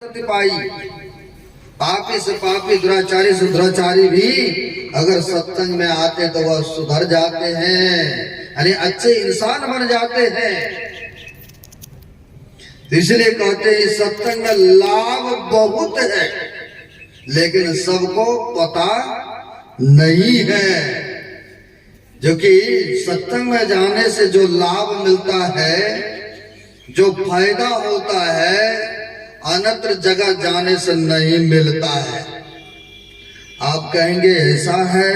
सद्गति पाई। पापी से पापी, दुराचारी से दुराचारी भी अगर सत्संग में आते तो वह सुधर जाते हैं, यानी अच्छे इंसान बन जाते हैं। इसलिए कहते हैं सत्संग में लाभ बहुत है, लेकिन सबको पता नहीं है। जो कि सत्संग में जाने से जो लाभ मिलता है, जो फायदा होता है, अन्यत्र जगह जाने से नहीं मिलता है। आप कहेंगे ऐसा है,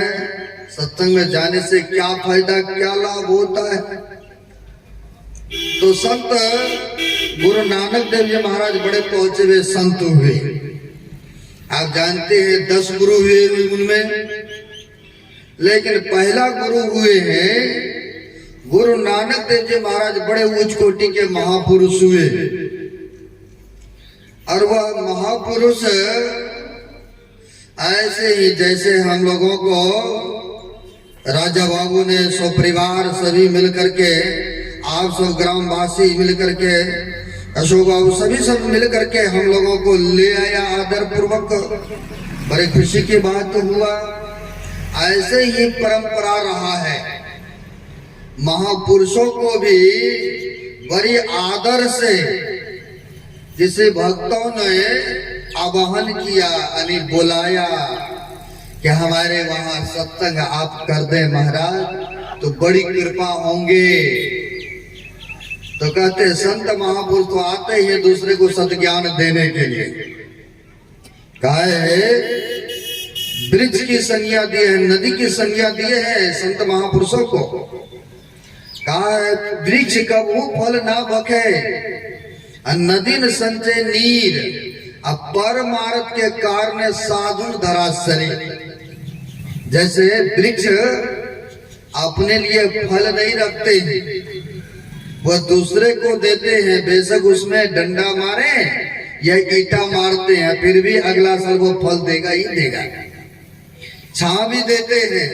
सत्संग में जाने से क्या फायदा, क्या लाभ होता है? तो संत गुरु नानक देव जी महाराज बड़े पहुंचे हुए संत हुए। आप जानते हैं 10 गुरु हुए उनमें, लेकिन पहला गुरु हुए हैं गुरु नानक देव जी महाराज। बड़े उच्च कोटि के महापुरुष हुए, और वह महापुरुष ऐसे ही जैसे हम लोगों को राजा बाबू ने सपरिवार सभी मिलकर के, आप सब ग्रामवासी मिलकर के, अशोक बाबू सभी सब मिलकर के हम लोगों को ले आया आदर पूर्वक। बड़े खुशी की बात हुआ। ऐसे ही परंपरा रहा है। महापुरुषों को भी बड़ी आदर से जिसे भक्तों ने आवाहन किया, यानी बुलाया कि हमारे वहां सत्संग आप कर दें महाराज, तो बड़ी कृपा होंगे। तो कहते संत महापुरुष तो आते ही दूसरे को सत्ज्ञान देने के लिए। कहा है वृक्ष की संज्ञा दिए है, नदी की संज्ञा दिए है संत महापुरुषों को। कहा है वृक्ष कबहू फल ना बखे, नदी न संचय नीर, अब परमार्थ के कारण साधुन धराशरी। जैसे वृक्ष अपने लिए फल नहीं रखते, वह दूसरे को देते हैं, बेशक उसमें डंडा मारे या ईटा मारते हैं, फिर भी अगला साल वो फल देगा ही देगा। छां भी देते हैं।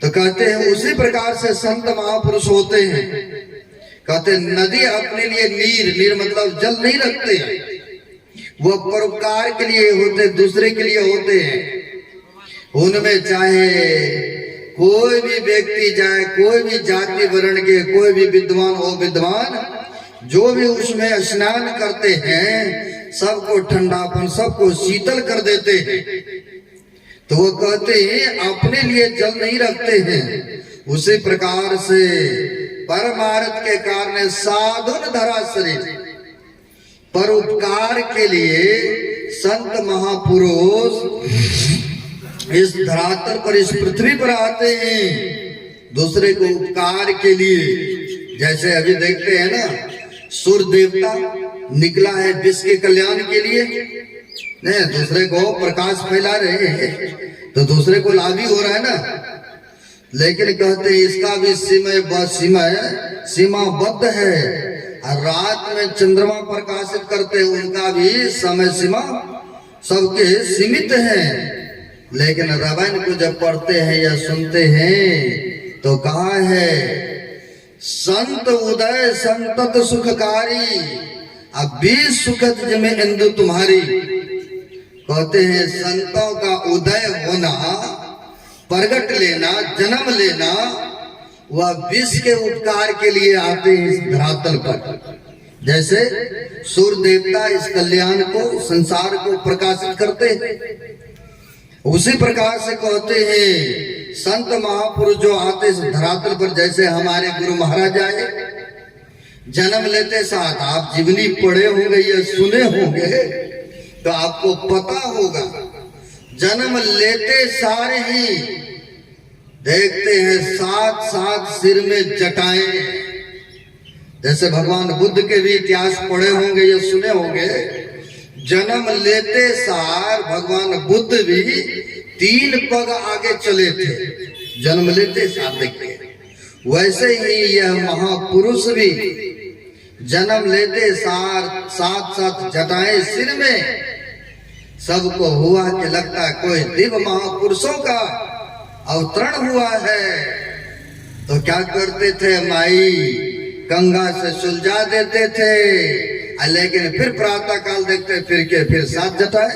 तो कहते हैं उसी प्रकार से संत महापुरुष होते हैं। कहते नदी अपने लिए नीर मतलब जल नहीं रखते, वह परोपकार के लिए होते, दूसरे के लिए होते हैं। उनमें चाहे कोई भी व्यक्ति जाए, कोई भी जाति वर्ण के, कोई भी विद्वान हो विद्वान, जो भी उसमें स्नान करते हैं सबको ठंडापन, सबको शीतल कर देते हैं। तो वो कहते हैं अपने लिए जल नहीं रखते हैं। उसी प्रकार से परमार्थ के कारण साधुन धराशरी, परोपकार के लिए संत महापुरुष इस धरातल पर, इस पृथ्वी पर आते हैं दूसरे को उपकार के लिए। जैसे अभी देखते हैं ना, सूर्य देवता निकला है विश्व के कल्याण के लिए, नहीं दूसरे को प्रकाश फैला रहे हैं, तो दूसरे को लाभ ही हो रहा है ना। लेकिन कहते हैं इसका भी सीमाबद्ध है। और रात में चंद्रमा प्रकाशित करते हैं, उनका भी समय सीमा सबके सीमित है। लेकिन रामायण को जब पढ़ते हैं या सुनते हैं तो कहा है संत उदय संतत सुखकारी, अब 20 सुखद जमे इंदु तुम्हारी। कहते हैं संतों का उदय होना, प्रगट लेना, जन्म लेना, वह विश्व के उपकार के लिए आते हैं इस धरातल पर। जैसे सूर्य देवता इस कल्याण को, संसार को प्रकाशित करते हैं, उसी प्रकार से कहते हैं संत महापुरुष जो आते इस धरातल पर। जैसे हमारे गुरु महाराज आए, जन्म लेते साथ आप जीवनी पढ़े होंगे या सुने होंगे तो आपको पता होगा, जन्म लेते सारे ही देखते हैं साथ साथ सिर में जटाएं। जैसे भगवान बुद्ध के भी इतिहास पढ़े होंगे या सुने होंगे, जन्म लेते सार भगवान बुद्ध भी 3 पग आगे चले थे, जन्म लेते सार। देखिए वैसे ही यह महापुरुष भी जन्म लेते सार साथ साथ जटाएं सिर में। सबको हुआ कि लगता है कोई दिव्य महापुरुषों का अवतरण हुआ है। तो क्या करते थे, माई गंगा से सुलझा देते थे, लेकिन फिर प्रातः काल देखते फिर 7 जटाएं।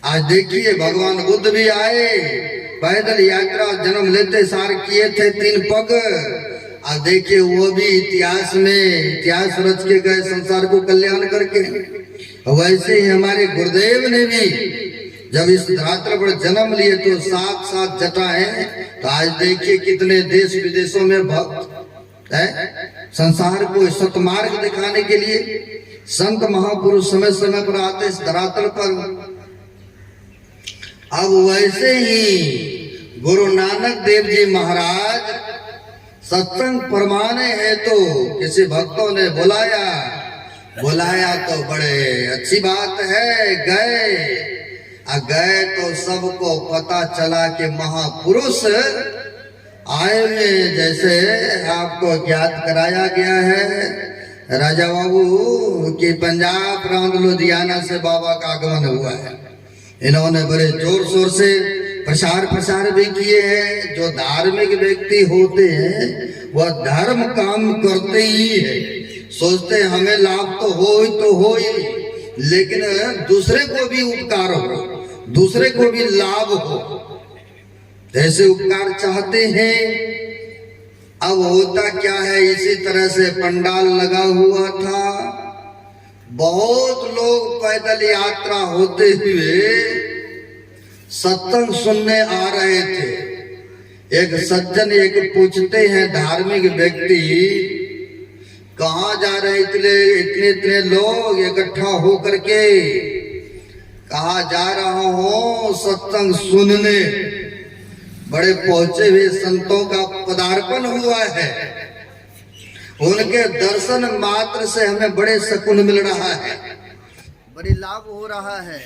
आज देखिए भगवान बुद्ध भी आए, पैदल यात्रा जन्म लेते सार किए थे 3 पग। आज देखिए वो भी इतिहास रच के गए संसार को कल्याण करके। वैसे ही हमारे गुरुदेव ने भी जब इस धरातल पर जन्म लिए तो 7 जटाएं। तो आज देखिए कितने देश विदेशों में भक्त है, संसार को सतमार्ग दिखाने के लिए संत महापुरुष समय समय पर आते इस धरातल पर। अब वैसे ही गुरु नानक देव जी महाराज सत्संग फरमाने हैं तो किसी भक्तों ने बुलाया तो बड़े अच्छी बात है, गए तो सबको पता चला कि महापुरुष आए हुए। जैसे आपको ज्ञात कराया गया है राजा बाबू कि पंजाब प्रांत लुधियाना से बाबा का आगमन हुआ है। इन्होंने बड़े जोर शोर से प्रसार भी किए हैं। जो धार्मिक व्यक्ति होते हैं वह धर्म काम करते ही है, सोचते हमें लाभ तो हो ही, लेकिन दूसरे को भी उपकार हो, दूसरे को भी लाभ हो, जैसे उपकार चाहते हैं। अब होता क्या है, इसी तरह से पंडाल लगा हुआ था, बहुत लोग पैदल यात्रा होते हुए सत्संग सुनने आ रहे थे। एक सज्जन पूछते हैं धार्मिक व्यक्ति, कहाँ जा रहे इतने लोग इकट्ठा होकर के? कहा जा रहा हूँ सत्संग सुनने। बड़े पहुंचे हुए संतों का पदार्पण हुआ है, उनके दर्शन मात्र से हमें बड़े सुकून मिल रहा है, बड़ी लाभ हो रहा है।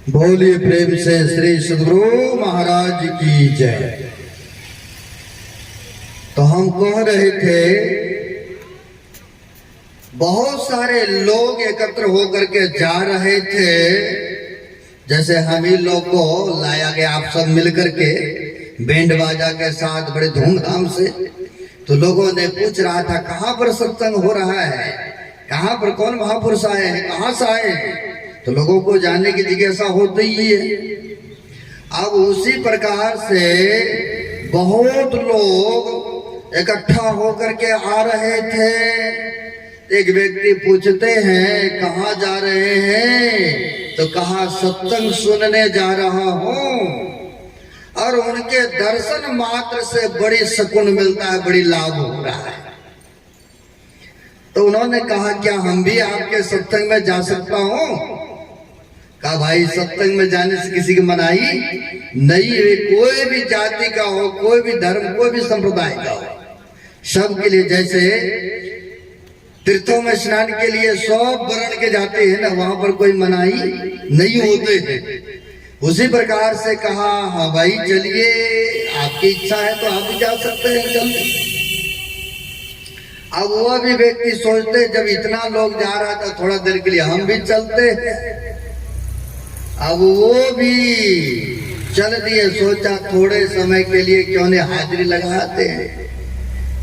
बोलिए प्रेम से श्री सद्गुरु महाराज की जय। तो हम कह रहे थे बहुत सारे लोग एकत्र होकर के जा रहे थे, जैसे हम ही लोग को लाया गया आप सब मिलकर के बैंड बाजा के साथ बड़े धूमधाम से। तो लोगों ने पूछ रहा था कहाँ पर सत्संग हो रहा है, कहाँ पर कौन महापुरुष आए हैं, कहाँ से आए हैं। तो लोगों को जानने की जिज्ञासा होती ही है। अब उसी प्रकार से बहुत लोग इकट्ठा होकर के आ रहे थे। एक व्यक्ति पूछते हैं कहाँ जा रहे हैं, तो कहा सत्संग सुनने जा रहा हूँ। और उनके दर्शन मात्र से बड़ी सुकून मिलता है, बड़ी लाभ हो रहा है। तो उन्होंने कहा क्या हम भी आपके सत्संग में जा सकता हूँ? कहा भाई सत्संग में जाने से किसी की मनाही नहीं है, कोई भी जाति का हो, कोई भी धर्म, कोई भी संप्रदाय का हो, सबके लिए। जैसे तीर्थों में स्नान के लिए सब वर्ण के जाते हैं ना, वहां पर कोई मनाही नहीं होते हैं। उसी प्रकार से कहा हाँ भाई चलिए, आपकी इच्छा है तो आप भी जा सकते हैं, चलते। अब वह भी व्यक्ति सोचते जब इतना लोग जा रहा था थोड़ा देर के लिए हम भी चलते हैं। अब वो भी चल दिए, सोचा थोड़े समय के लिए क्यों नहीं हाजिरी लगाते हैं,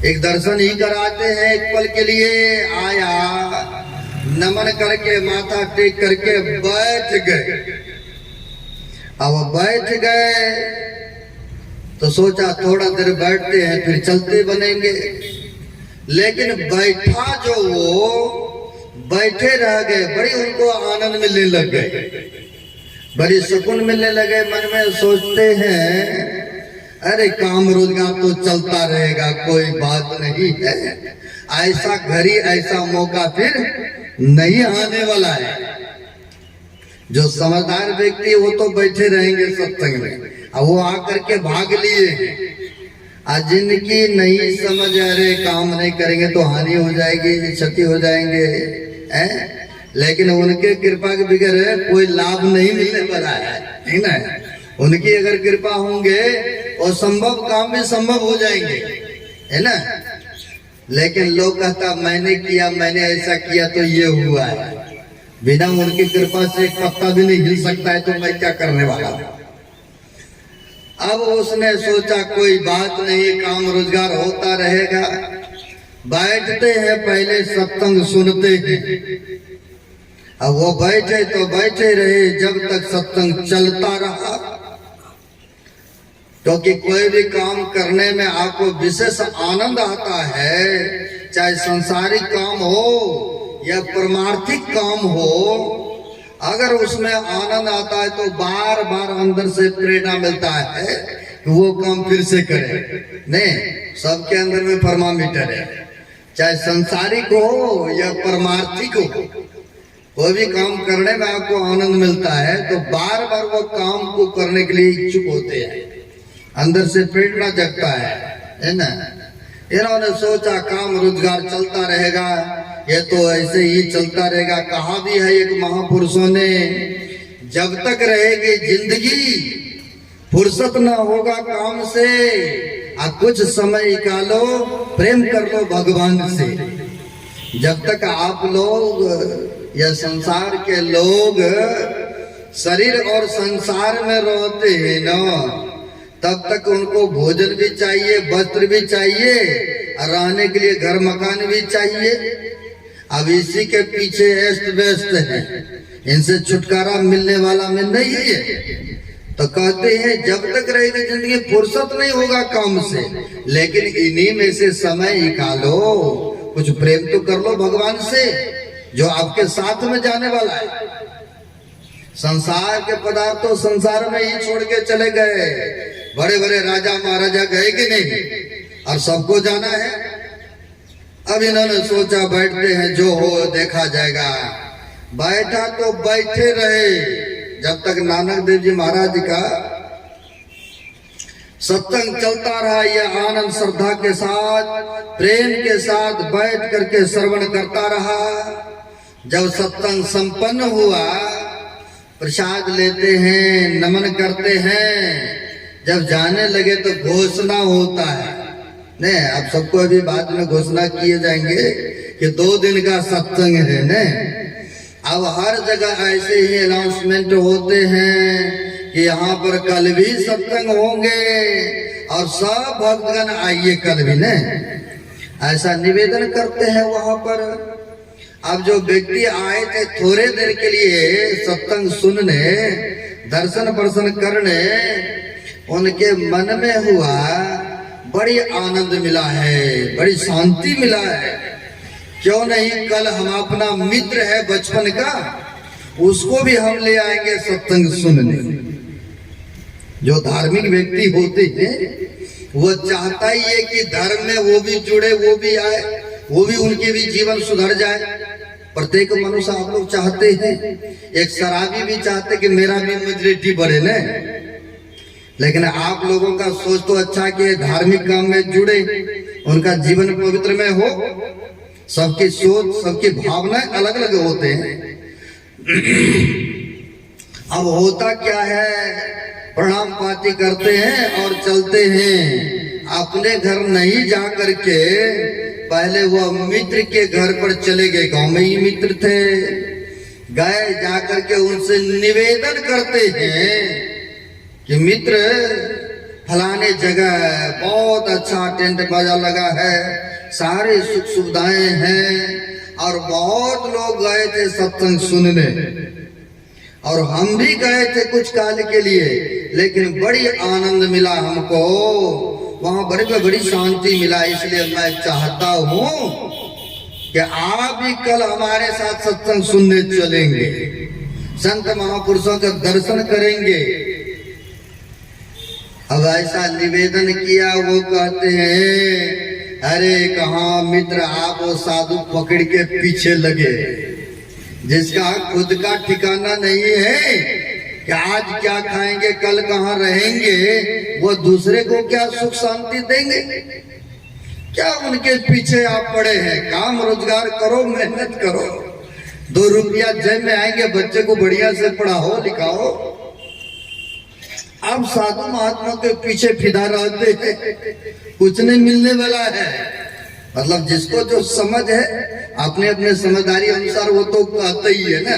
एक दर्शन ही कराते हैं एक पल के लिए। आया, नमन करके माथा टेक करके बैठ गए। अब बैठ गए तो सोचा थोड़ा देर बैठते हैं फिर चलते बनेंगे, लेकिन बैठा जो वो बैठे रह गए, बड़ी उनको आनंद मिलने लग गए, बड़ी सुकून मिलने लगे। मन में सोचते हैं अरे काम रोजगार तो चलता रहेगा, कोई बात नहीं है, ऐसा घड़ी ऐसा मौका फिर नहीं आने वाला है। जो समझदार व्यक्ति वो तो बैठे रहेंगे सत्संग में, अब वो आकर के भाग लिए। आज जिनकी नहीं समझ, अरे काम नहीं करेंगे तो हानि हो जाएगी, क्षति हो जाएंगे, है? लेकिन उनके कृपा के बगैर कोई लाभ नहीं मिलने वाला है ना। उनकी अगर कृपा होंगे और संभव काम भी संभव हो जाएंगे, है ना। लेकिन लोग कहता मैंने किया, मैंने ऐसा किया तो ये हुआ है, बिना उनकी कृपा से एक पत्ता भी नहीं हिल सकता है, तो मैं क्या करने वाला हूं। अब उसने सोचा कोई बात नहीं, काम रोजगार होता रहेगा, बैठते हैं पहले सत्संग सुनते हैं। अब वो बैठे तो बैठे रहे जब तक सत्संग चलता रहा, क्योंकि कोई भी काम करने में आपको विशेष आनंद आता है, चाहे संसारिक काम हो या परमार्थिक काम हो, अगर उसमें आनंद आता है तो बार बार अंदर से प्रेरणा मिलता है कि वो काम फिर से करें। नहीं, सबके अंदर में थर्मामीटर है, चाहे संसारिक हो या परमार्थिक हो, कोई भी काम करने में आपको आनंद मिलता है तो बार बार वो काम को करने के लिए इच्छुक होते हैं, अंदर से प्रेरणा जगता है ना। इन्होंने सोचा काम रोजगार चलता रहेगा, ये तो ऐसे ही चलता रहेगा। कहा भी है एक महापुरुषों ने, जब तक रहेगी जिंदगी फुर्सत न होगा काम से, कुछ समय निकालो प्रेम कर लो भगवान से। जब तक आप लोग या संसार के लोग शरीर और संसार में रहते हैं ना, तब तक उनको भोजन भी चाहिए, वस्त्र भी चाहिए, और रहने के लिए घर मकान भी चाहिए। अब इसी के पीछे एस्ट व्यस्त है, इनसे छुटकारा मिलने वाला में नहीं है। तो कहते हैं जब तक रहेगी जिंदगी फुर्सत नहीं होगा काम से, लेकिन इन्हीं में से समय निकालो, कुछ प्रेम तो कर लो भगवान से जो आपके साथ में जाने वाला है। संसार के पदार्थ तो संसार में ही छोड़ के चले गए, बड़े बड़े राजा महाराजा गए कि नहीं, और सबको जाना है। अब इन्होंने सोचा बैठते हैं, जो हो देखा जाएगा। बैठा तो बैठे रहे जब तक नानक देव जी महाराज का सत्संग चलता रहा। यह आनंद श्रद्धा के साथ, प्रेम के साथ बैठ करके श्रवण करता रहा। जब सत्संग संपन्न हुआ, प्रसाद लेते हैं, नमन करते हैं, जब जाने लगे तो घोषणा होता है। नहीं, अब सबको अभी बाद में घोषणा किए जाएंगे कि 2 दिन का सत्संग है ने। अब हर जगह ऐसे ही अनाउंसमेंट होते हैं कि यहाँ पर कल भी सत्संग होंगे और सब भक्तगण आइए कल भी ने, ऐसा निवेदन करते हैं वहां पर। अब जो व्यक्ति आए थे थोड़े देर के लिए सत्संग सुनने, दर्शन प्रदर्शन करने, उनके मन में हुआ बड़ी आनंद मिला है, बड़ी शांति मिला है। क्यों नहीं, कल हम अपना मित्र है बचपन का, उसको भी हम ले आएंगे सत्संग सुनने। जो धार्मिक व्यक्ति होते हैं वो चाहता ही है कि धर्म में वो भी जुड़े, वो भी आए, वो भी उनके भी जीवन सुधर जाए। प्रत्येक मनुष्य आप लोग चाहते हैं, एक शराबी भी चाहते कि मेरा भी मेजॉरिटी बढ़े न। लेकिन आप लोगों का सोच तो अच्छा कि धार्मिक काम में जुड़े, उनका जीवन पवित्र में हो। सबकी सोच, सबकी भावनाएं अलग अलग होते हैं। अब होता क्या है, प्रणाम पाती करते हैं और चलते हैं। अपने घर नहीं जा करके पहले वो मित्र के घर पर चले गए, गांव में ही मित्र थे, गए, जाकर के उनसे निवेदन करते हैं कि मित्र फलाने जगह बहुत अच्छा टेंट बाजा लगा है, सारे सुख सुविधाएं हैं और बहुत लोग गए थे सत्संग सुनने और हम भी गए थे कुछ काल के लिए, लेकिन बड़ी आनंद मिला हमको वहां, बड़ी शांति मिला। इसलिए मैं चाहता हूं कि आप भी कल हमारे साथ सत्संग सुनने चलेंगे, संत महापुरुषों का दर्शन करेंगे। अब ऐसा निवेदन किया, वो कहते हैं अरे कहाँ मित्र आप वो साधु पकड़ के पीछे लगे, जिसका खुद का ठिकाना नहीं है कि आज क्या खाएंगे कल कहाँ रहेंगे, वो दूसरे को क्या सुख शांति देंगे? क्या उनके पीछे आप पड़े हैं? काम रोजगार करो, मेहनत करो, 2 रुपया जेब में आएंगे, बच्चे को बढ़िया से पढ़ाओ लिखाओ। अब साधु महात्मा के पीछे फिदा रहते हैं, कुछ नहीं मिलने वाला है। मतलब जिसको जो समझ है अपने अपने समझदारी अनुसार वो तो कहते ही है ना।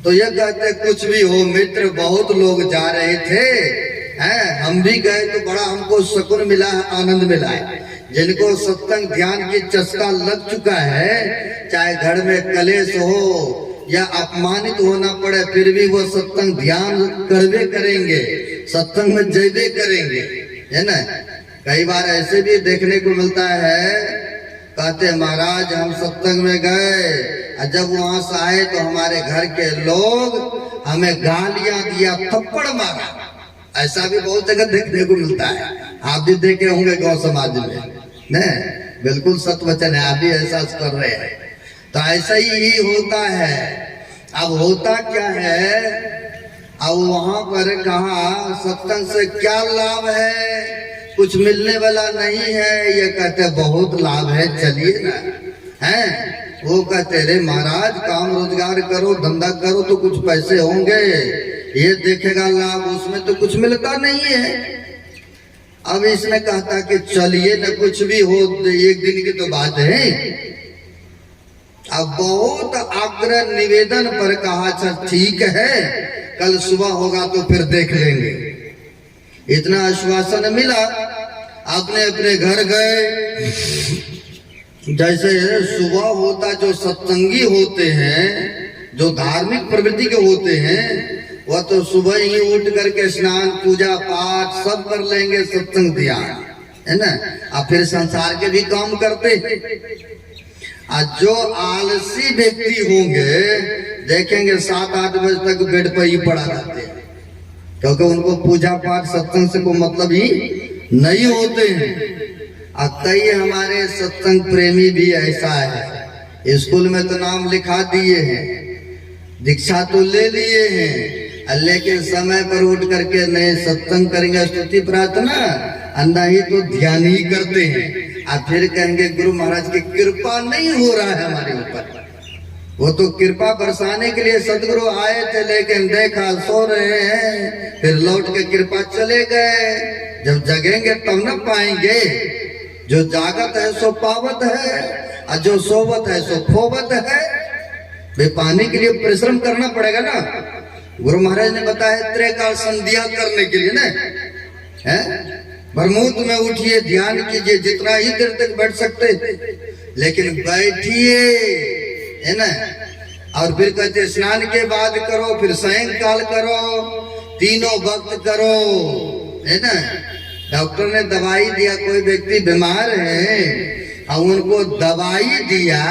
तो ये कहते कुछ भी हो मित्र, बहुत लोग जा रहे थे हैं, हम भी गए तो बड़ा हमको सुकून मिला है, आनंद मिला है। जिनको सत्संग ध्यान की चस्का लग चुका है, चाहे घर में कलेश हो या अपमानित होना पड़े, फिर भी वो सत्संग ध्यान करवे करेंगे, सत्संग में जयबे करेंगे, है ना। कई बार ऐसे भी देखने को मिलता है, कहते महाराज हम सत्संग में गए, जब वहां से आए तो हमारे घर के लोग हमें गालियां दिया, थप्पड़ मारा। ऐसा भी बहुत जगह देखने को मिलता है, आप भी देखे होंगे गांव समाज में, न बिल्कुल सत्य वचन है, आप भी एहसास कर रहे हैं। तो ऐसा ही होता है। अब होता क्या है, अब वहां पर कहा सत्संग से क्या लाभ है, कुछ मिलने वाला नहीं है। ये कहते बहुत लाभ है, चलिए ना, हैं। वो कहते रे महाराज काम रोजगार करो, धंधा करो तो कुछ पैसे होंगे, ये देखेगा लाभ, उसमें तो कुछ मिलता नहीं है। अब इसने कहता कि चलिए न, कुछ भी हो, एक दिन की तो बात है। अब बहुत आग्रह निवेदन पर कहा अच्छा ठीक है, कल सुबह होगा तो फिर देख लेंगे। इतना आश्वासन मिला, अपने अपने घर गए। जैसे सुबह होता, जो सत्संगी होते हैं, जो धार्मिक प्रवृत्ति के होते हैं, वह तो सुबह ही उठ करके स्नान पूजा पाठ सब कर लेंगे, सत्संग ध्यान, है ना। अब फिर संसार के भी काम करते हैं। जो आलसी व्यक्ति होंगे देखेंगे 7-8 बजे तक बेड पर ही पड़ा रहते हैं, क्योंकि उनको पूजा पाठ सत्संग से कोई मतलब ही नहीं होते हैं। कई हमारे सत्संग प्रेमी भी ऐसा है, स्कूल में तो नाम लिखा दिए हैं, दीक्षा तो ले लिए हैं, लेकिन समय पर उठ करके नहीं सत्संग करेंगे, स्तुति प्रार्थना, नहीं तो ध्यान ही करते हैं। अब फिर कहेंगे गुरु महाराज की कृपा नहीं हो रहा है हमारे ऊपर। वो तो कृपा बरसाने के लिए सदगुरु आए थे, लेकिन देखा सो रहे हैं, फिर लौट के कृपा चले गए। जब जगेंगे तब न पाएंगे। जो जागत है सो पावत है, और जो सोवत है सो खोवत है। वे पाने के लिए परिश्रम करना पड़ेगा ना। गुरु महाराज ने बताया त्रिकाल संध्या करने के लिए ना, है भरमूत में उठिए, ध्यान कीजिए, जितना ही देर तक बैठ सकते, लेकिन बैठिए, है ना। और फिर कहते स्नान के बाद करो, फिर सायंकाल करो, तीनों वक्त करो, है ना। डॉक्टर ने दवाई दिया, कोई व्यक्ति बीमार है और उनको दवाई दिया,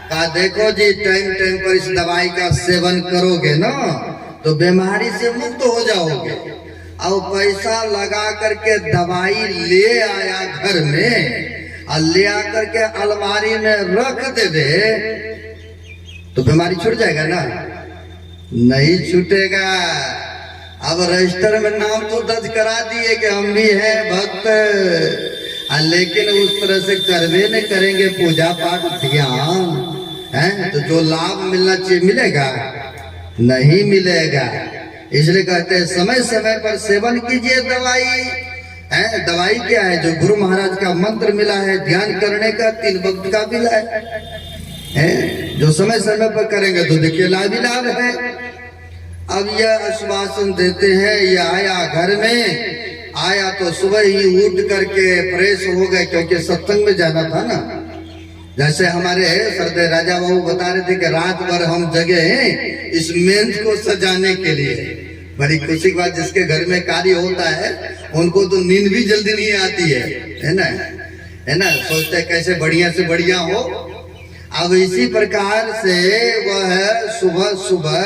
कहा देखो जी टाइम टाइम पर इस दवाई का सेवन करोगे ना तो बीमारी से मुक्त हो जाओगे। और पैसा लगा करके दवाई ले आया घर में, और ले आकर के अलमारी में रख देवे तो बीमारी छूट जाएगा ना? नहीं छूटेगा। अब रजिस्टर में नाम तो दर्ज करा दिए कि हम भी हैं भक्त, लेकिन उस तरह से करवे नहीं करेंगे पूजा पाठ ध्यान, है तो जो लाभ मिलना चाहिए मिलेगा? नहीं मिलेगा। इसलिए कहते हैं समय समय पर सेवन कीजिए दवाई। है दवाई क्या है? जो गुरु महाराज का मंत्र मिला है ध्यान करने का, 3 वक्त का मिला है, जो समय समय पर करेंगे तो देखिए लाभ ही लाभ है। अब यह आश्वासन देते हैं, ये आया घर में, आया तो सुबह ही उठ करके फ्रेश हो गए, क्योंकि सत्संग में जाना था ना। जैसे हमारे सरदे राजा बाबू बता रहे थे कि रात भर हम जगे हैं इस मेंस को सजाने के लिए। बड़ी खुशी की बात, जिसके घर में कार्य होता है उनको तो नींद भी जल्दी नहीं आती है ना, है ना, सोचते कैसे बढ़िया से बढ़िया हो। अब इसी प्रकार से वह सुबह सुबह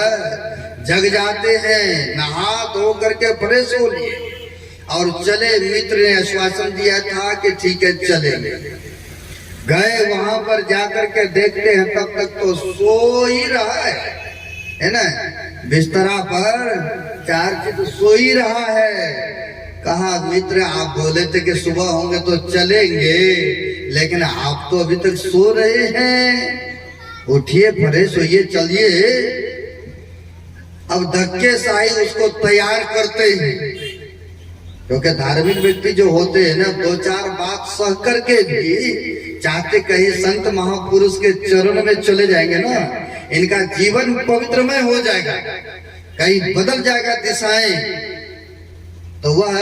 जग जाते हैं, नहा धो करके फ्रेश हो लिए और चले। मित्र ने आश्वासन दिया था कि ठीक है चलेंगे। गए वहां पर जाकर के देखते हैं तब तक तो सो ही रहा है ना, बिस्तरा पर चार तो सो ही रहा है। कहा मित्र आप बोले थे कि सुबह होंगे तो चलेंगे, लेकिन आप तो अभी तक सो रहे हैं, उठिए फ्रेश होइए चलिए। अब धक्के साही उसको तैयार करते हैं, क्योंकि धार्मिक व्यक्ति जो होते हैं ना, दो चार बात सह करके भी चाहते कहीं संत महापुरुष के चरण में चले जाएंगे ना, इनका जीवन पवित्रमय हो जाएगा, कहीं बदल जाएगा दिशाएं। तो वह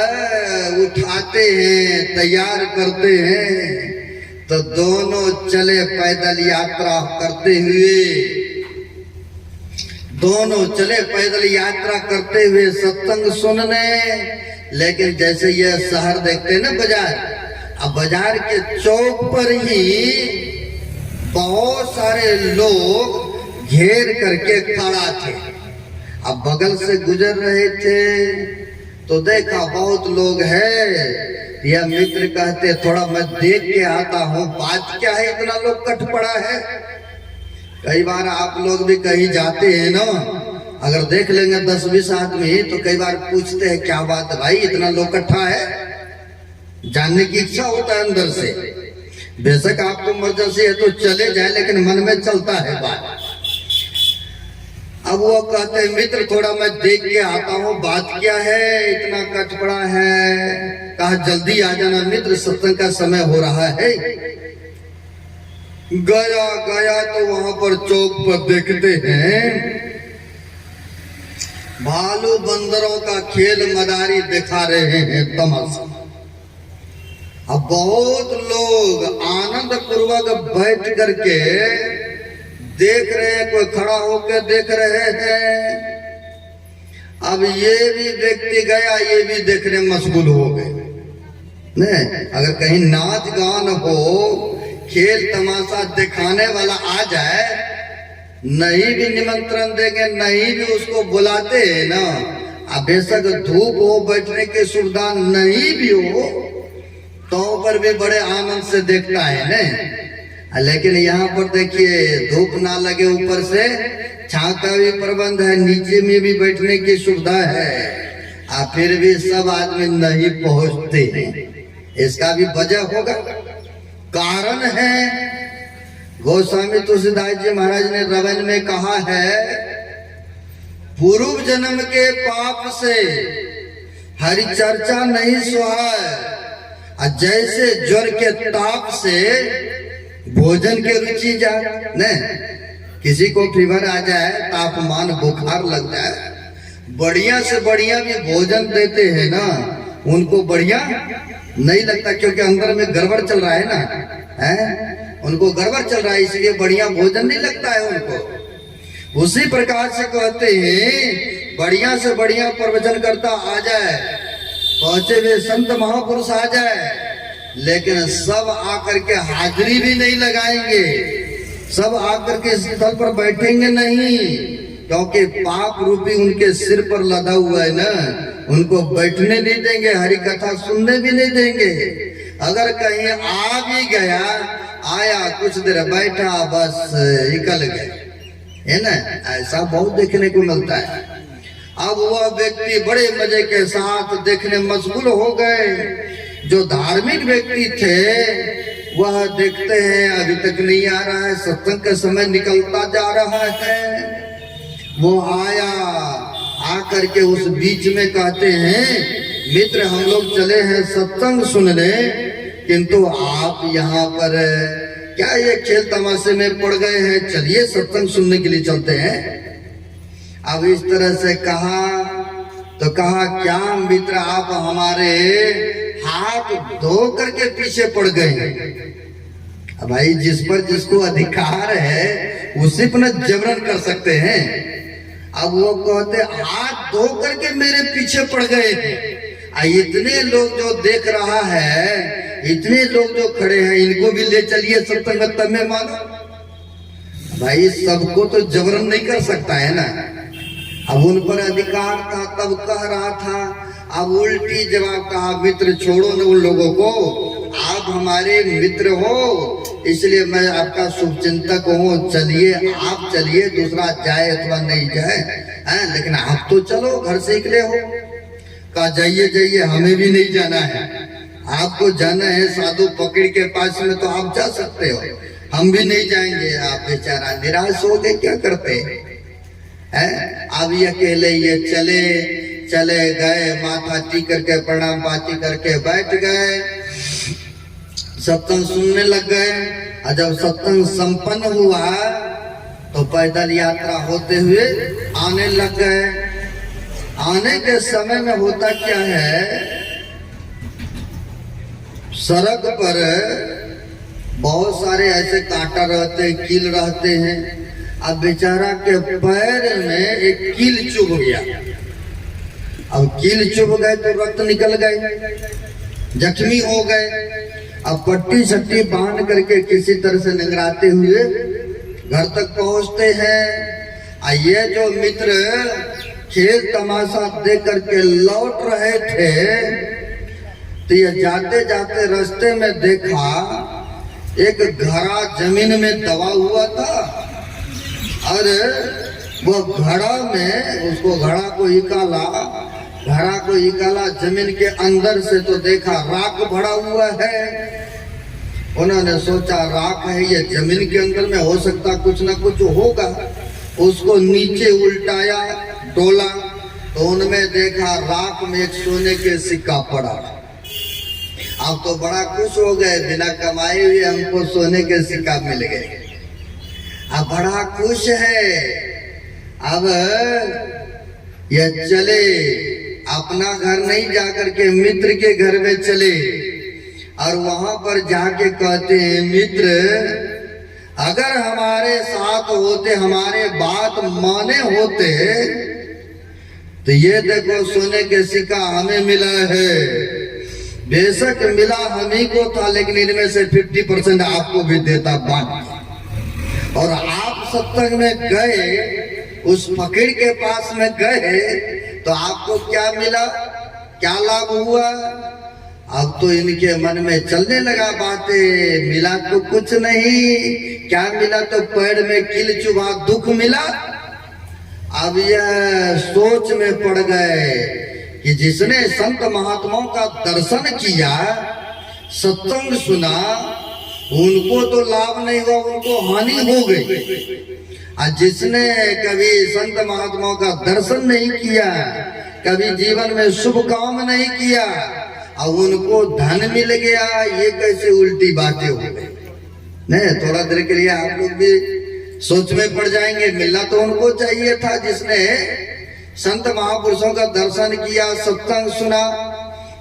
उठाते हैं, तैयार करते हैं, तो दोनों चले पैदल यात्रा करते हुए, दोनों चले पैदल यात्रा करते हुए सत्संग सुनने। लेकिन जैसे यह शहर देखते हैं ना बाजार, अब बाजार के चौक पर ही बहुत सारे लोग घेर करके खड़ा थे। अब बगल से गुजर रहे थे तो देखा बहुत लोग है। यह मित्र कहते थोड़ा मैं देख के आता हूँ, बात क्या है इतना लोग कट पड़ा है। कई बार आप लोग भी कहीं जाते हैं ना, अगर देख लेंगे 10-20 आदमी तो कई बार पूछते हैं क्या बात है भाई इतना लोग इकट्ठा है, जानने की इच्छा होता है अंदर से। बेशक आपको इमरजेंसी है तो चले जाए, लेकिन मन में चलता है बात। अब वो कहते हैं मित्र थोड़ा मैं देख के आता हूँ, बात क्या है इतना कट पड़ा है। कहा जल्दी आ जाना मित्र, सत्संग का समय हो रहा है। गया तो वहां पर चौक पर देखते हैं भालू बंदरों का खेल मदारी दिखा रहे हैं, तमाशा। अब बहुत लोग आनंद पूर्वक बैठ करके देख रहे हैं, कोई खड़ा होकर देख रहे हैं। अब ये भी व्यक्ति गया, ये भी देखने मशगूल हो गए। नहीं, अगर कहीं नाच गान हो, खेल तमाशा दिखाने वाला आ जाए, नहीं भी निमंत्रण देंगे, नहीं भी उसको बुलाते हैं ना। अब बेशक धूप हो, बैठने की सुविधा नहीं भी हो, तो पर भी बड़े आनंद से देखता है नहीं। लेकिन यहाँ पर देखिए धूप ना लगे, ऊपर से छांव का भी प्रबंध है, नीचे में भी बैठने की सुविधा है, फिर भी सब आदमी नहीं पहुंचते हैं। इसका भी वजह होगा, कारण है। गोस्वामी तुलसीदास जी महाराज ने रवन में कहा है, पूर्व जन्म के पाप से हरि चर्चा नहीं सुहाए, जैसे ज्वर के ताप से भोजन के रुचि जाए। नहीं, किसी को फीवर आ जाए, तापमान बुखार लग जाए, बढ़िया से बढ़िया भी भोजन देते हैं ना, उनको बढ़िया नहीं लगता, क्योंकि अंदर में गड़बड़ चल रहा है ना, है उनको गड़बड़ चल रहा है, इसलिए बढ़िया भोजन नहीं लगता है उनको। उसी प्रकार से कहते हैं बढ़िया से बढ़िया प्रवचन करता आ जाए, पहुंचे हुए संत महापुरुष आ जाए, लेकिन सब आकर के हाजिरी भी नहीं लगाएंगे, सब आकर के स्थल पर बैठेंगे नहीं, क्योंकि पाप रूपी उनके सिर पर लदा हुआ है ना, उनको बैठने नहीं देंगे, हरि कथा सुनने भी नहीं देंगे। अगर कहीं आ भी गया, आया कुछ देर बैठा बस निकल गए, है ना, ऐसा बहुत देखने को मिलता है। अब वह व्यक्ति बड़े मजे के साथ देखने मशगूल हो गए। जो धार्मिक व्यक्ति थे वह देखते हैं अभी तक नहीं आ रहा है, सत्संग का समय निकलता जा रहा है। वो आया, आकर के उस बीच में कहते हैं मित्र हम लोग चले हैं सत्संग सुनने, किंतु आप यहाँ पर क्या ये खेल तमाशे में पड़ गए हैं, चलिए सत्संग सुनने के लिए चलते हैं। अब इस तरह से कहा तो कहा क्या मित्र आप हमारे हाथ धो करके पीछे पड़ गए। अब भाई जिस पर जिसको अधिकार है उसी पर जबरन कर सकते हैं। अब वो कहते हाथ धो करके मेरे पीछे पड़ गए। इतने लोग जो देख रहा है, इतने लोग जो खड़े हैं, इनको भी ले चलिए सत्संग में, तब में मानो। भाई सबको तो जबरन नहीं कर सकता है ना। अब उन पर अधिकार था तब कह रहा था, अब उल्टी जवाब कहा मित्र छोड़ो न उन लोगों को, आप हमारे मित्र हो इसलिए मैं आपका शुभचिंतक हूँ, चलिए आप चलिए, दूसरा जाए अथवा नहीं जाए लेकिन आप तो चलो, घर से निकले हो। कहा जाइए जाइए, हमें भी नहीं जाना है, आपको जाना है साधु पकड़ के पास में तो आप जा सकते हो, हम भी नहीं जाएंगे। आप बेचारा निराश हो गए, क्या करते हैं। अब ये अकेले ये चले गए, माथा टी करके प्रणाम पाती करके बैठ गए, सत्संग सुनने लग गए। और जब सत्संग संपन्न हुआ तो पैदल यात्रा होते हुए आने लग गए। आने के समय में होता क्या है, सड़क पर बहुत सारे ऐसे कांटा रहते हैं, कील रहते हैं। अब बेचारा के पैर में एक कील चुभ गया। अब कील चुभ गए तो रक्त निकल गए, जख्मी हो गए। अब पट्टी सट्टी बांध करके किसी तरह से निगराते हुए घर तक पहुंचते हैं। ये जो मित्र खेल तमाशा देख करके लौट रहे थे तो ये जाते जाते रास्ते में देखा एक घड़ा जमीन में दबा हुआ था। और वो घड़ा में उसको घड़ा को निकाला जमीन के अंदर से तो देखा राख भरा हुआ है। उन्होंने सोचा राख है ये जमीन के अंदर में, हो सकता कुछ ना कुछ होगा। उसको नीचे उल्टाया, डोला तो उनमें देखा राख में एक सोने के सिक्का पड़ा। अब तो बड़ा खुश हो गए, बिना कमाए हुए हमको सोने के सिक्का मिल गए। अब बड़ा खुश है। अब ये चले, अपना घर नहीं जाकर के मित्र के घर में चले और वहां पर जाके कहते हैं मित्र अगर हमारे साथ होते, हमारे बात माने होते तो ये देखो सोने के सिक्का हमें मिला है। बेशक मिला हम ही को था, लेकिन इनमें से 50% आपको भी देता बांट। और आप सत्संग में गए, उस फकीर के पास में गए तो आपको क्या मिला, क्या लाभ हुआ। अब तो इनके मन में चलने लगा बातें, मिला तो कुछ नहीं, क्या मिला तो पैर में कील चुभा, दुख मिला। अब यह सोच में पड़ गए कि जिसने संत महात्माओं का दर्शन किया, सत्संग सुना, उनको तो लाभ नहीं हुआ, उनको हानि हो गई। और जिसने कभी संत महात्माओं का दर्शन नहीं किया, कभी जीवन में शुभ काम नहीं किया और उनको धन मिल गया, ये कैसे उल्टी बातें हो गई। नहीं, थोड़ा देर के लिए आप लोग भी सोच में पड़ जाएंगे। मिलना तो उनको चाहिए था जिसने संत महापुरुषों का दर्शन किया, सत्संग सुना।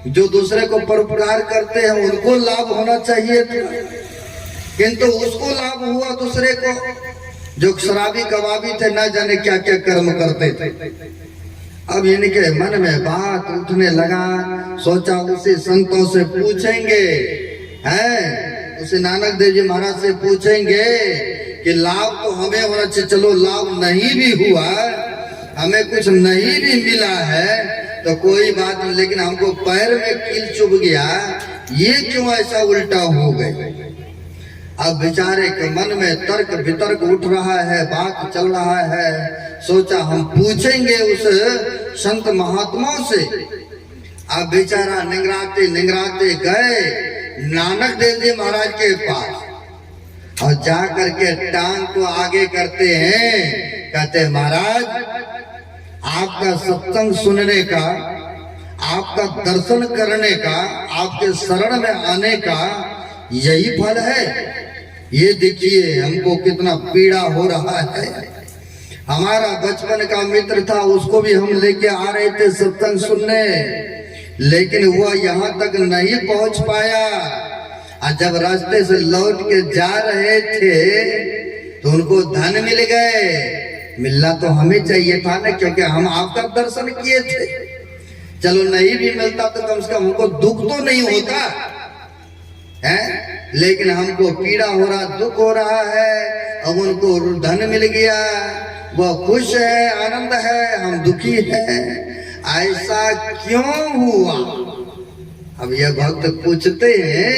जो दूसरे को परोपकार करते हैं उनको लाभ होना चाहिए था, किंतु उसको लाभ हुआ दूसरे को। जो शराबी कबाबी थे, न जाने क्या क्या कर्म करते थे। अब इनके मन में बात उठने लगा, सोचा उसे संतों से पूछेंगे, हैं उसे नानक देव जी महाराज से पूछेंगे कि लाभ तो हमें होना चाहिए। चलो लाभ नहीं भी हुआ, हमें कुछ नहीं भी मिला है तो कोई बात नहीं, लेकिन हमको पैर में कील चुभ गया, ये क्यों ऐसा उल्टा हो गए। अब बेचारे के मन में तर्क वितर्क उठ रहा है, बात चल रहा है। सोचा हम पूछेंगे उस संत महात्माओं से। अब बेचारा निंगराते निंगराते गए नानक देव जी महाराज के पास और जा करके टांग को आगे करते हैं, कहते महाराज आपका सत्संग सुनने का, आपका दर्शन करने का, आपके शरण में आने का यही फल है। ये देखिए हमको कितना पीड़ा हो रहा है, हमारा बचपन का मित्र था, उसको भी हम लेके आ रहे थे सत्संग सुनने, लेकिन वह यहाँ तक नहीं पहुंच पाया। और जब रास्ते से लौट के जा रहे थे तो उनको धन मिल गए। मिलना तो हमें चाहिए था ना, क्योंकि हम आपका दर्शन किए थे। चलो नहीं भी मिलता तो कम से कम हमको दुख तो नहीं होता है, लेकिन हमको पीड़ा हो रहा, दुख हो रहा है। अब उनको धन मिल गया, वह खुश है, आनंद है, हम दुखी हैं। ऐसा क्यों हुआ? अब यह भक्त पूछते हैं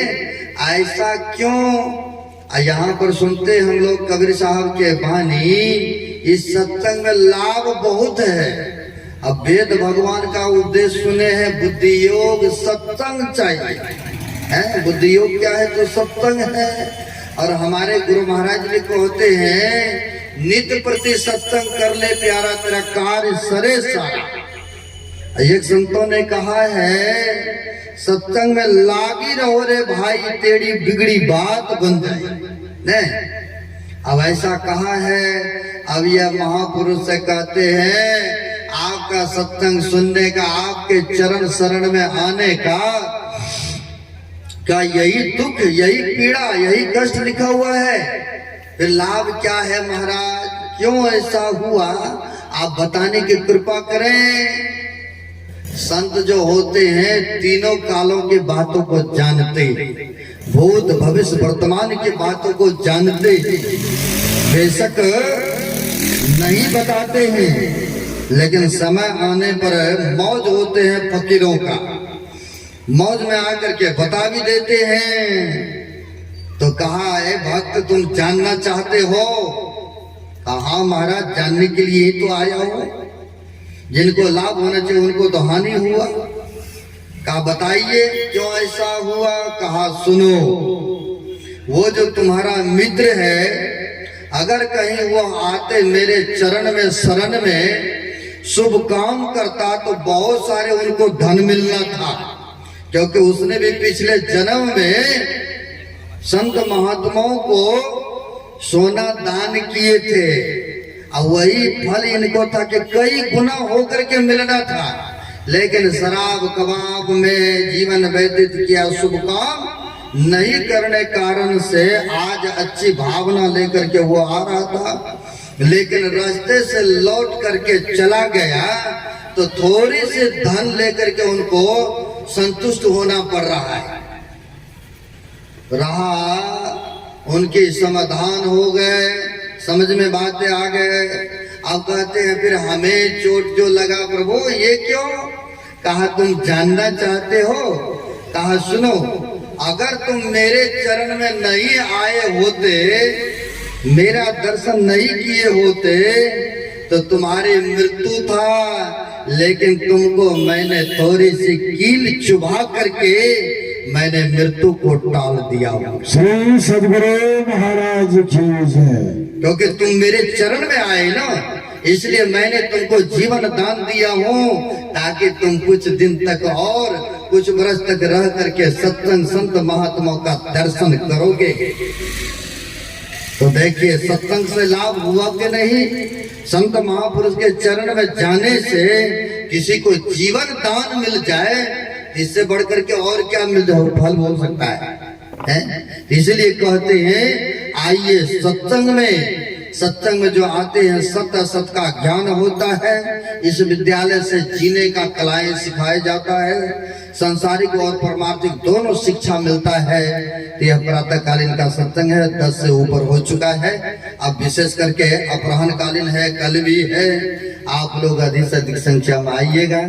ऐसा क्यों। यहाँ पर सुनते हम लोग कबीर साहब के वाणी, इस सत्संग में लाभ बहुत है। अब वेद भगवान का उपदेश सुने हैं, बुद्धि योग सत्संग चाहिए है। बुद्धि योग क्या है? तो सत्संग है। और हमारे गुरु महाराज जी कहते हैं नित्य प्रति सत्संग कर ले प्यारा, तेरा कार्य सरे सारा। एक संतों ने कहा है सत्संग में लागी रहो रे भाई, तेरी बिगड़ी बात बन जाए नहीं। अब ऐसा कहा है। अब यह महापुरुष से कहते हैं आपका सत्संग सुनने का, आपके चरण शरण में आने का यही दुख, यही पीड़ा, यही कष्ट लिखा हुआ है। फिर लाभ क्या है महाराज? क्यों ऐसा हुआ आप बताने की कृपा करें। संत जो होते हैं तीनों कालों की बातों को जानते, भूत भविष्य वर्तमान की बातों को जानते, बेशक नहीं बताते हैं, लेकिन समय आने पर मौज होते हैं फकीरों का, मौज में आकर के बता भी देते हैं। तो कहा है भक्त तुम जानना चाहते हो? कहा महाराज जानने के लिए ही तो आया हूं, जिनको लाभ होना चाहिए उनको तो हानि हुआ। कहा बताइए क्यों ऐसा हुआ? कहा सुनो, वो जो तुम्हारा मित्र है, अगर कहीं वो आते मेरे चरण में शरण में शुभ काम करता तो बहुत सारे उनको धन मिलना था, क्योंकि उसने भी पिछले जन्म में संत महात्माओं को सोना दान किए थे, और वही फल इनको था कि कई गुना होकर के मिलना था। लेकिन शराब कबाब में जीवन व्यतीत किया, शुभ काम नहीं करने कारण से आज अच्छी भावना लेकर के वो आ रहा था, लेकिन रास्ते से लौट करके चला गया तो थोड़ी सी धन लेकर के उनको संतुष्ट होना पड़ रहा है। उनकी समाधान हो गए, समझ में बातें आ गए। अब कहते हैं फिर हमें चोट जो लगा प्रभु ये क्यों? कहा तुम जानना चाहते हो? कहा सुनो, अगर तुम मेरे चरण में नहीं आए होते, मेरा दर्शन नहीं किए होते तो तुम्हारी मृत्यु था, लेकिन तुमको मैंने थोड़ी सी कील चुभा करके मैंने मृत्यु को टाल दिया। श्री सद्गुरु महाराज की जय। क्योंकि तुम मेरे चरण में आए ना, इसलिए मैंने तुमको जीवन दान दिया हूँ, ताकि तुम कुछ दिन तक और कुछ वर्ष तक रह करके सत्संग संत महात्मा का दर्शन करोगे। तो देखिए सत्संग से लाभ हुआ कि नहीं? संत महापुरुष के चरण में जाने से किसी को जीवन दान मिल जाए, इससे बढ़कर के और क्या मिल जाए, फल हो सकता है? इसलिए कहते हैं आइए सत्संग में जो आते हैं सत असत का ज्ञान होता है। इस विद्यालय से जीने का कलाएं सिखाया जाता है, सांसारिक और परमार्थिक दोनों शिक्षा मिलता है। तो यह प्रातःकालीन का सत्संग है, 10 से ऊपर हो चुका है। अब विशेष करके अपराह्न कालीन है, कल भी है। आप लोग अधिक से अधिक संख्या में आइएगा।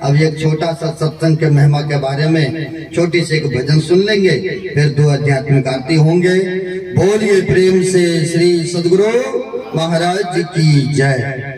अब एक छोटा सा सत्संग के महिमा के बारे में छोटी सी एक भजन सुन लेंगे, फिर 2 आध्यात्मिक आरती होंगे। बोलिए प्रेम से श्री सद्गुरु महाराज की जय।